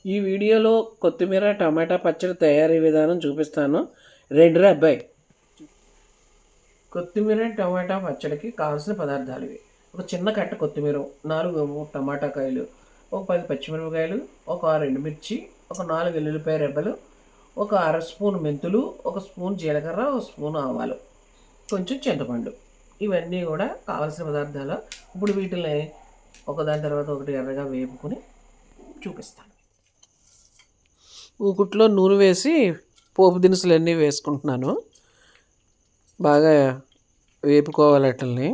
ఈ వీడియోలో కొత్తిమీర టమాటా పచ్చడి తయారీ విధానం చూపిస్తాను. రెండురా అబ్బాయి. కొత్తిమీర టమాటా పచ్చడికి కావాల్సిన పదార్థాలు ఇవి: ఒక చిన్న కట్ట కొత్తిమీర, 4 టమాటా కాయలు, ఒక 10 పచ్చిమిరపకాయలు, ఒక 6 ఎండుమిర్చి, ఒక 4 వెల్లుల్లిపాయ రెబ్బలు, ఒక అర స్పూన్ మెంతులు, ఒక స్పూన్ జీలకర్ర, ఒక స్పూన్ ఆవాలు, కొంచెం చింతపండు. ఇవన్నీ కూడా కావాల్సిన పదార్థాలు. ఇప్పుడు వీటిని ఒకదాని తర్వాత ఒకటి ఎర్రగా వేపుకొని చూపిస్తాను. ఊకుట్లో నూనె వేసి పోపు దినుసులన్నీ వేసుకుంటున్నాను. బాగా వేపుకోవాలి వాటిని.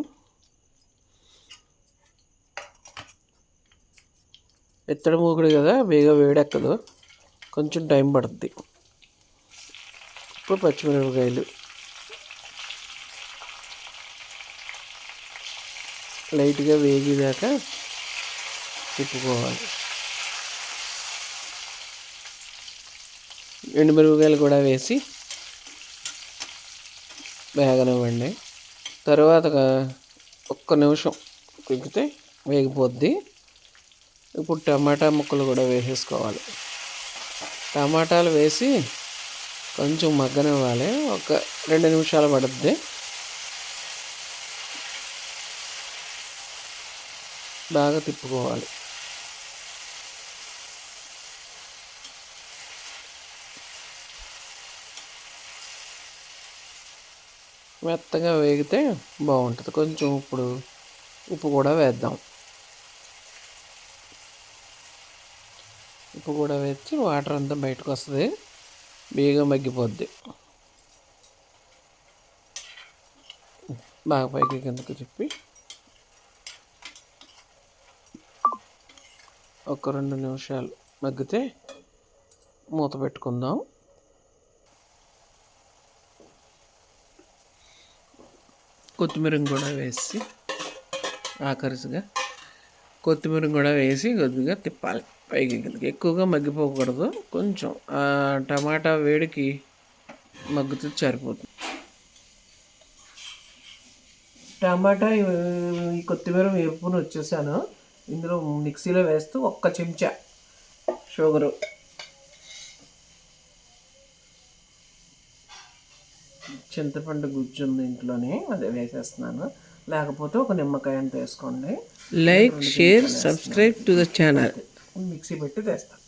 ఎత్తడి మూకుడు కదా, వేగ వేడెక్కదు, కొంచెం టైం పడుతుంది. ఇప్పుడు పచ్చిమిరపకాయలు లైట్గా వేగేదాకా తిప్పుకోవాలి. ఎండుమిరపకాయలు కూడా వేసి వేగనివ్వండి. తర్వాత ఒక్క నిమిషం తిప్పితే వేగిపోద్ది. ఇప్పుడు టమాటా ముక్కలు కూడా వేసేసుకోవాలి. టమాటాలు వేసి కొంచెం మగ్గనివ్వాలి. ఒక 2 నిమిషాలు పడుద్ది. బాగా తిప్పుకోవాలి. మెత్తగా వేగితే బాగుంటుంది. కొంచెం ఇప్పుడు ఉప్పు కూడా వేద్దాం. ఉప్పు కూడా వేసి వాటర్ అంతా బయటకు వస్తుంది, బేగా మగ్గిపోద్ది. బాగా పైకి కిందకు చెప్పి ఒక 2 నిమిషాలు మగ్గితే మూత పెట్టుకుందాం. కొత్తిమీర కూడా వేసి ఆఖరిసిగా కొత్తిమీర కూడా వేసి కొద్దిగా తిప్పాలి పైకి కిందకి. ఎక్కువగా మగ్గిపోకూడదు, కొంచెం ఆ టమాటా వేడికి మగ్గుతూ సరిపోతుంది. టమాటా ఈ కొత్తిమీర వేపుకొని వచ్చేసాను. ఇందులో మిక్సీలో వేస్తూ 1 చెంచా షుగరు, చింతపండు గుజ్జు ఉంది ఇంట్లోనే, అదే వేసేస్తున్నాను. లేకపోతే ఒక నిమ్మకాయ అంత వేసుకోండి. Like, share, subscribe to the channel. Mixie పెట్టి వేస్తాను.